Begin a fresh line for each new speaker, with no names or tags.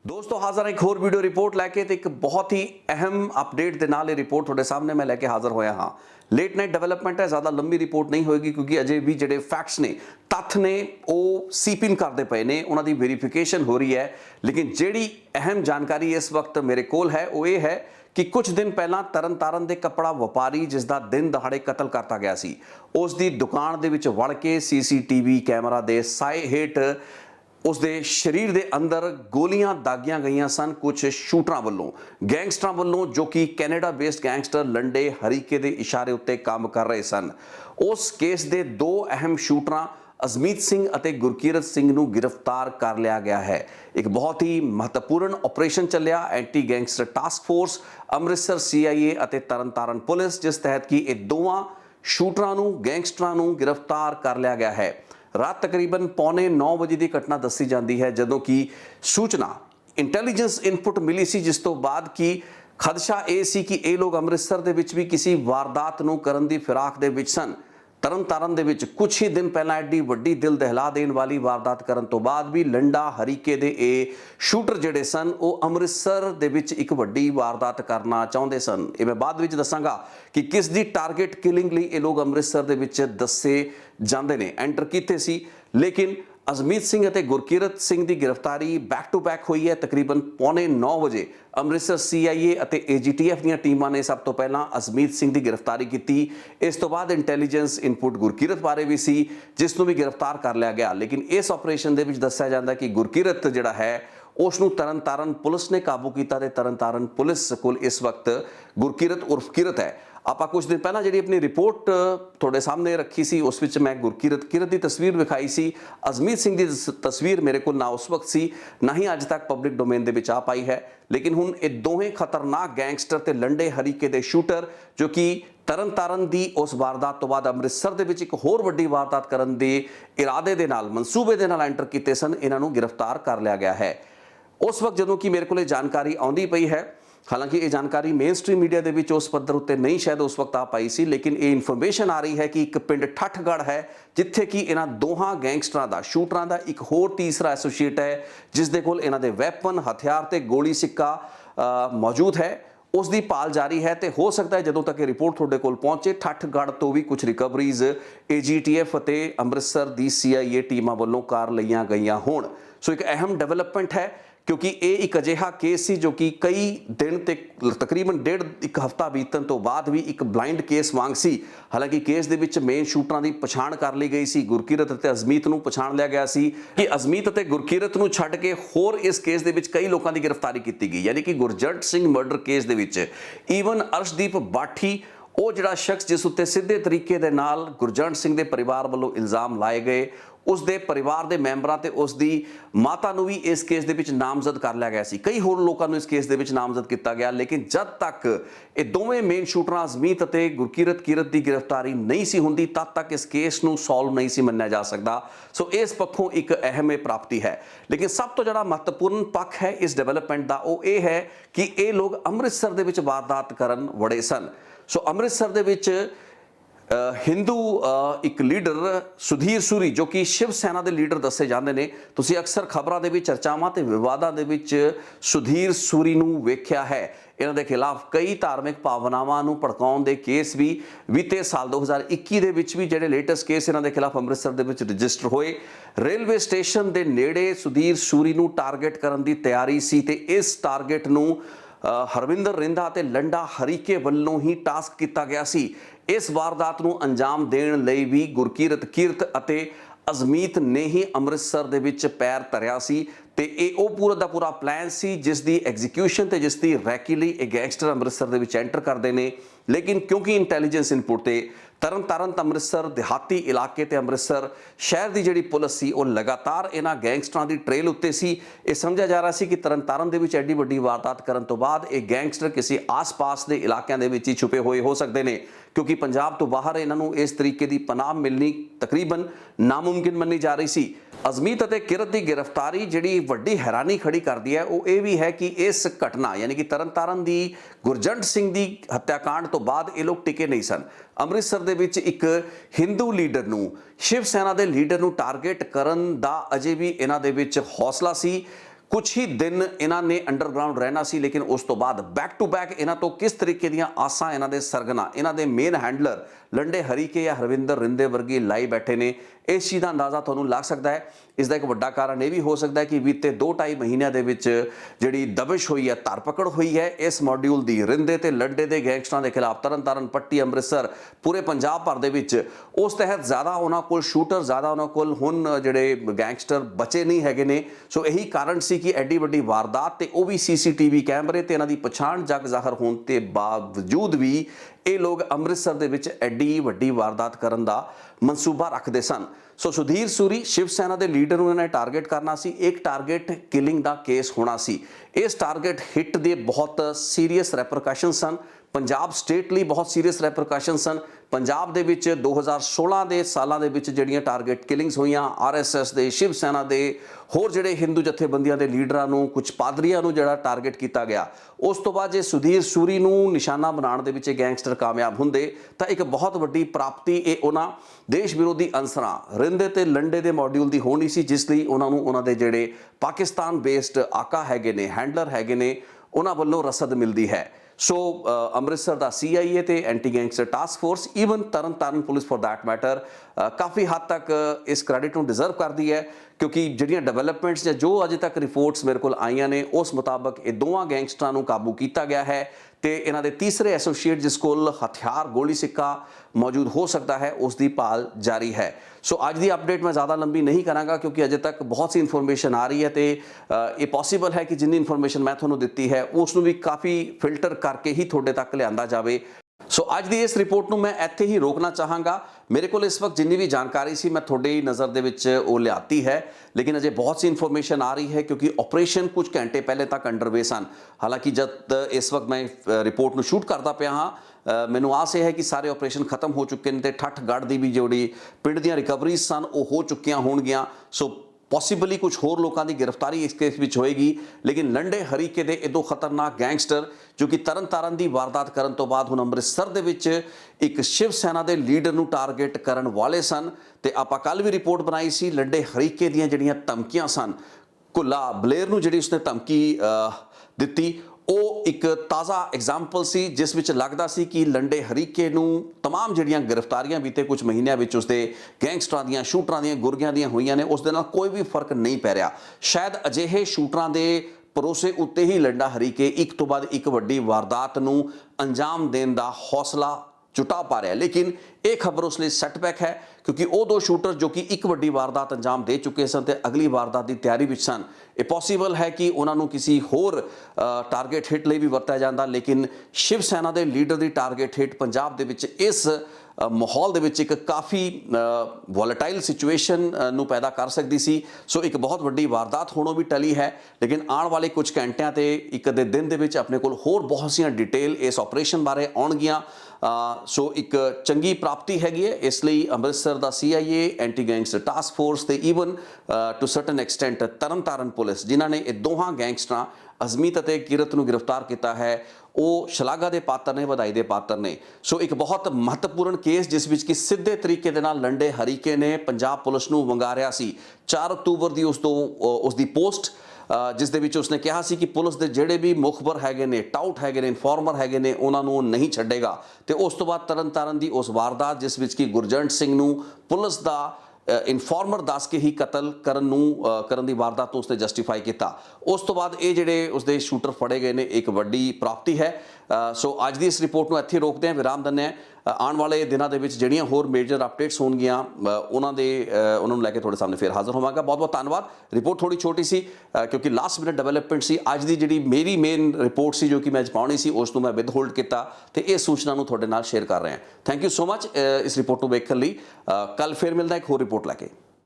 दोस्तों हाज़र एक होर वीडियो रिपोर्ट लैके तो एक बहुत ही अहम अपडेट के नाल रिपोर्ट थोड़े सामने मैं लैके हाज़र होया हाँ। लेट नाइट डेवलपमेंट है, ज़्यादा लंबी रिपोर्ट नहीं होएगी क्योंकि अजे भी जोड़े फैक्ट्स ने तत्थ ने वो सीप इन करते पे ने उन्होंने वेरीफिकेशन हो रही है। लेकिन जी अहम जानकारी इस वक्त मेरे कोल है वो ये है कि कुछ दिन पहला तरन तारण के कपड़ा व्यापारी जिसका दिन दहाड़े कतल करता गया सी, उसकी दुकान दे विच वड़ के CCTV कैमरा के साए हेठ उसके शरीर के अंदर गोलियां दागियां गई सन कुछ शूटर वालों, गैंगस्टर वालों, जो कि कैनेडा बेस्ड गैंगस्टर लंडे हरीके के इशारे उत्ते काम कर रहे सन। उस केस के दो अहम शूटर अजमीत सिंह और गुरकीरत सिंह को गिरफ्तार कर लिया गया है। एक बहुत ही महत्वपूर्ण ऑपरेशन चलिया anti gangster task force Amritsar CIA और तरन तारण पुलिस, जिस तहत कि ये दोवां शूटरां गैंगस्टरां को गिरफ्तार कर लिया गया है। रात तकरीबन 8:45 बजे की घटना दसी जाती है जदों की सूचना इंटैलीजेंस इनपुट मिली सी, जिस तो बाद की खदशा ये सी कि ये लोग अमृतसर के विच भी किसी वारदात नूं करन दी फिराक दे विच सन। तरन तारण दे विच कुछ ही दिन पहला एडी वड्डी दिल दहला देने वाली वारदात करन तो बाद भी लंडा हरीके दे ए शूटर जिहड़े सन वो अमृतसर दे विच एक वड्डी वारदात करना चाहुंदे सन। ये मैं बाद विच दसांगा कि किस दी टारगेट किलिंग लई ये लोग अमृतसर दे विच दसे जांदे ने, एंटर कीते सी। लेकिन अजमीत सिंह और गुरकीरत सिंह की गिरफ्तारी बैक टू बैक हुई है। तकरीबन 8:45 बजे अमृतसर CIA और AGTF दी टीमां ने सब तो पहला अजमीत सिंह की गिरफ्तारी की। इस तो बाद इंटैलीजेंस इनपुट गुरकीरत बारे भी सी, जिसनों भी गिरफ्तार कर लिया गया। लेकिन इस ऑपरेशन के दस्या जाता कि गुरकीरत जिहड़ा है उसनूं तरन तारण पुलिस ने काबू किया। तरन तारण पुलिस कोल इस वक्त गुरकीरत उर्फ किरत है। आप कुछ दिन पहला जी अपनी रिपोर्ट थोड़े सामने रखी सी, उस विच मैं गुरकीरत की तस्वीर विखाई सी। अजमीत सिंह की तस्वीर मेरे को ना उस वक्त सी ना ही अज तक पब्लिक डोमेन के आ पाई है। लेकिन हुण ये दोवें खतरनाक गैंगस्टर ते लंडे हरीके दे शूटर जो कि तरन तारण दी उस वारदात तो बाद अमृतसर दे विच एक होर वड्डी वारदात करन दे इरादे दे नाल मनसूबे दे नाल एंटर कीते सन, इन्हां नूं गिरफ्तार कर लिया गया है। उस वक्त जदों कि मेरे को जानकारी आउंदी पई है, हालांकि ये जानकारी मेन स्ट्रीम मीडिया के विच उस पद्धर उत्ते नहीं शायद उस वक्त आ पाई सी, लेकिन ये इन्फॉर्मेशन आ रही है कि एक पिंड ठठगढ़ है जिथे कि इन्हां दोहां गैंगस्टरां दा शूटरां दा एक होर तीसरा एसोसीएट है जिसदे कोल इन्हां दे वैपन हथियार ते गोली सिक्का मौजूद है। उसकी भाल जारी है तो हो सकता है जदों तक ये रिपोर्ट थोड़े कोल पहुंचे ठठगढ़ तो भी कुछ रिकवरीज AGTF और अमृतसर दी CIA टीमां वल्लों कर लईआं गईआं होण। सो एक अहम डेवलपमेंट है क्योंकि ये एक अजिहा केस सी जो कि कई दिन ते तकरीबन डेढ़ एक हफ्ता बीतन तो बाद भी एक ब्लाइंड केस वांग सी। हालांकि केस दे विच मेन शूटरां दी पछाण कर ली गई सी, गुरकीरत ते अजमीत नूं पछाण लिया गया सी कि अजमीत ते गुरकीरत नूं छड्ड के होर इस केस दे विच कई लोकां दी गिरफ्तारी की गई। यानी कि गुरजंट सिंह मर्डर केस दे विच ईवन अर्शदीप बाठी वो जिहड़ा शख्स जिस उत्ते सीधे तरीके दे नाल गुरजंट सिंह दे परिवार वालों इल्जाम लाए गए, उसके परिवार के मैंबरां ते उसकी माता नूं भी इस केस दे विच नामजद कर लिया गया सी। कई होर लोकां नूं इस केस दे विच नामजद किया गया। लेकिन जब तक ये दोवें मेन शूटर अजमीत ते गुरकीरत की गिरफ्तारी नहीं सी हुंदी तद तक इस केस नूं सॉल्व नहीं सी मन्निया जा सकता। सो इस पक्षों एक अहम प्राप्ति है। लेकिन सब तो जिहड़ा महत्वपूर्ण पक्ष है इस डेवलपमेंट का वो ये है कि ये लोग अमृतसर दे विच वारदात करन वड़े सन। सो अमृतसर दे विच हिंदू एक लीडर सुधीर सूरी जो कि शिव सेना के लीडर दसे जाते हैं, तुसीं अक्सर खबरों के चर्चावां ते विवादां दे विच सुधीर सूरी नूं वेख्या है। इन्हां दे खिलाफ कई धार्मिक भावनावां नूं भड़काउण दे केस भी बीते साल 2021 दे विच भी जिहड़े लेटेस्ट केस इन्हां दे खिलाफ अमृतसर दे विच रजिस्टर होए। रेलवे स्टेशन के नेड़े सुधीर सूरी नूं टारगेट करन दी तैयारी सी ते इस टारगेट नूं हरविंदर रिंधा ते लंडा हरीके वल्लों ही टास्क किया गया सी। इस वारदात नूं अंजाम देण लई भी गुरकीरत किरत अते अजमीत ने ही अमृतसर दे विच पैर धरिया सी ते ये पूरा दा पूरा प्लान सी जिस दी एग्जीक्यूशन ते जिस दी रैकी लई ये गैंगस्टर अमृतसर दे विच एंटर करते हैं। लेकिन क्योंकि इंटैलीजेंस इनपुट ते तरन तारण अमृतसर देहाती इलाके ते अमृतसर शहर की जिहड़ी पुलिस सी वो लगातार इन्हां गैंगस्टरां दी ट्रेल उत्ते सी। ये समझा जा रहा सी कि तरन तारण दे विच एडी वड्डी वारदात करन तो बाद ये गैंगस्टर किसी आस पास के इलाकों दे विच ही छुपे हुए हो सकते हैं, क्योंकि पंजाब तो बाहर इन्हां नूं इस तरीके की पनाह मिलनी तकरीबन नामुमकिन मन्नी जा रही सी। अजमीत और किरत की गिरफ्तारी जिहड़ी वड्डी हैरानी खड़ी करती है वो ये भी है कि इस घटना यानी कि तरन तारण की गुरजंट सिंह की हत्याकांड तो बाद ये लोग टिके नहीं सन। अमृतसर दे विच एक हिंदू लीडर नूं शिव सेना के लीडर नूं टारगेट करन दा अजे भी इन्हां दे विच हौसला सी। कुछ ही दिन इन्हां ने अंडरग्राउंड रहना सी, लेकिन उस तो बाद बैक टू बैक इन्हां तो किस तरीके दीयां आसां इन्हां दे सरगना इन्हां दे मेन हैंडलर लंडे हरीके या हरविंदर रिंदे वर्गी लाई बैठे ने। इस चीज़ का अंदाज़ा तुहानूं लग सकता है। इसका एक वड्डा कारण यह भी हो सकता है कि बीते 2-2.5 महीनों के विच जिहड़ी दबिश हुई है, धरपकड़ हुई है इस मॉड्यूल की रिंदे ते लंडे के गैंगस्टरां के खिलाफ तरन तारण पट्टी अमृतसर पूरे पंजाब भर दे विच, उस तहत ज़्यादा उन्हां कोल शूटर ज़्यादा उन्हां कोल हुण जिहड़े गैंगस्टर बचे नहीं हैगे ने। सो यही कारण सी कि एड्डी वड्डी वारदात ते वो भी CCTV कैमरे ते इन्हां दी पछाण जग ज़ाहिर होने के बावजूद भी ये लोग अमृतसर दे विच एड्डी वड्डी वारदात करन दा मनसूबा रखते सन। सो सुधीर सूरी शिव सेना के लीडर नूं इन्हां ने टारगेट करना सी, एक टारगेट किलिंग का केस होना सी। इस टारगेट हिट के बहुत सीरीयस रैपरकशन सन, पंजाब स्टेट लिए बहुत सीरीयस रैपरकशन सन। पंजाब दे विच 2016 के सालों के विच जिहड़ियां टारगेट किलिंग्स हुईयां RSS दे, शिव सेना के होर जिहड़े हिंदू जथेबंदियां के लीडरां नूं, कुछ पादरियां नूं जिहड़ा टारगेट किया गया। उस तो बाद जे सुधीर सूरी नूं निशाना बनाने दे विच गैंगस्टर कामयाब हुंदे तां एक बहुत वड्डी प्राप्ति ये उन्हां देश विरोधी अंसरां रिंदे ते लंडे दे मॉड्यूल की होनी सी, जिस लई उन्हां नूं उन्हां दे जिहड़े पाकिस्तान बेस्ड आका हैगे ने, हैंडलर हैगे ने, उन्हां वल्लों रसद मिलती है। सो अमृतसर का CIA ते anti gangster task force, even Tarn Taran police for that matter काफ़ी हद तक इस क्रेडिट को डिजर्व करती है, क्योंकि जिहड़ियां डेवलपमेंट्स या जो अजे तक रिपोर्ट्स मेरे को आईयां ने उस मुताबक ये दोवां गैंगस्टरां नूं काबू किया गया है ते इन्हां दे तीसरे एसोसीएट जिस कोल हथियार गोली सिक्का मौजूद हो सकता है उसकी भाल जारी है। सो अज की अपडेट मैं ज़्यादा लंबी नहीं करांगा, क्योंकि अजे तक बहुत सी इन्फॉर्मेशन आ रही है तो ये पॉसीबल है कि जिन्नी इन्फॉर्मेशन मैं तुहानूं दित्ती है उसनूं भी काफ़ी फिल्टर करके ही तुहाडे तक लिआंदा जावे। सो अज की इस रिपोर्ट को मैं इत्थे ही रोकना चाहांगा। मेरे को इस वक्त जिन्नी भी जानकारी सी मैं थोड़ी नज़र दे विच वो लियाती है, लेकिन अजे बहुत सी इन्फॉर्मेशन आ रही है क्योंकि ऑपरेशन कुछ घंटे पहले तक अंडरवे सन। हालांकि जब इस वक्त मैं रिपोर्ट को शूट करता पाया हाँ, मैनू आस है कि सारे ऑपरेशन खत्म हो चुके हैं, ठठ गढ़ की भी जोड़ी पिंड दी रिकवरीज सन वो हो चुकियां होणगियां। सो पॉसीबली कुछ होर लोगों की गिरफ्तारी इस केस में होएगी, लेकिन लंडे हरीके दे इदों खतरनाक गैंगस्टर जो कि तरन तारण की वारदात करन तो बाद हुण अमृतसर दे विच एक शिव सेना के लीडर नूं टारगेट करन वाले सन। ते आपां कल भी रिपोर्ट बनाई सी लंडे हरीके दीयां जिहड़ियां धमकियां सन, कुल्ला बलेर नूं जिहड़ी उसने धमकी दित्ती वो एक ताज़ा एग्जाम्पल सी जिस विच लगदा सी कि लंडे हरीके नूं तमाम जिहड़ियां गिरफ्तारियां बीते कुछ महीनों में उसके गैंगस्टरां दीयां, शूटरां दीयां, गुरगियां दीयां होईयां ने, उस दे नाल कोई भी फर्क नहीं पै रहा। शायद अजिहे शूटरां दे भरोसे उत्ते ही लंडा हरीके एक तो बाद एक वड्डी वारदात नूं अंजाम देण दा हौसला जुटा पा रहा है। लेकिन एक खबर उसलिए सैटबैक है क्योंकि वो दो शूटर जो कि एक वड्डी वारदात अंजाम दे चुके सन ते अगली वारदात की तैयारी विच सन, ये पॉसीबल है कि उन्होंने किसी होर टारगेट हिट लिए भी वरत्या जाता, लेकिन शिव सेना के लीडर की टारगेट हिट पंजाब दे विच इस माहौल दे विच एक काफ़ी वॉलेटाइल सिचुएशन नूं पैदा कर सकती सी। सो एक बहुत वड्डी वारदात होणों भी टली है, लेकिन आने वाले कुछ घंटिया ते एक दे दिन दे विच अपने कोल होर बहुत सी डिटेल इस ऑपरेशन बारे आउणगियां। सो एक चंगी प्राप्ति हैगी है, इसलिए अमृतसर का CIA anti gangster task force ते even to certain extent Tarn Taran police जिन्हां ने ये दोहां गैंगस्टरां अजमीत और किरत नूं गिरफ्तार किया है वो शलाघा के पात्र ने, बधाई के पात्र ने। सो एक बहुत महत्वपूर्ण केस जिस विच कि सीधे तरीके दे नाल लंडे हरीके ने पंजाब पुलिस नूं वंगारिया सी। 4 अक्तूबर की उसकी पोस्ट जिस दे विच उसने कहा सी कि पुलिस के जिहड़े भी मुखबर हैगे ने, टाउट हैगे ने, इनफॉर्मर हैगे ने, उन्हां नूं नहीं छड्डेगा। ते उस तो बाद तरन तारण की उस वारदात जिस विच कि गुरजंट सिंह नूं पुलिस का इनफॉर्मर दस के ही कतल करन दी वारदात उसने जस्टिफाई किया। उस तो बाद ये जिहड़े उसके शूटर फड़े गए ने एक वड्डी प्राप्ति है। सो अज की इस रिपोर्ट को इत्थे रोकते हैं, विराम दिंदे हैं। आने वाले दिनों के जिहड़ियां होर मेजर अपडेट्स होणगियां उन्होंने लैके थोड़े सामने फिर हाजिर होवांगा। बहुत बहुत धन्यवाद। रिपोर्ट थोड़ी छोटी सी क्योंकि लास्ट मिनट डेवलपमेंट सी। अज की जिहड़ी मेरी मेन रिपोर्ट सी जो कि मैं पाउणी सी उसनूं मैं विद होल्ड किया तो इस सूचना नूं तुहाडे नाल शेयर कर रहे हैं। थैंक यू सो मच इस रिपोर्ट को वेखण लई। कल फिर मिलदा एक होर रिपोर्ट लैके।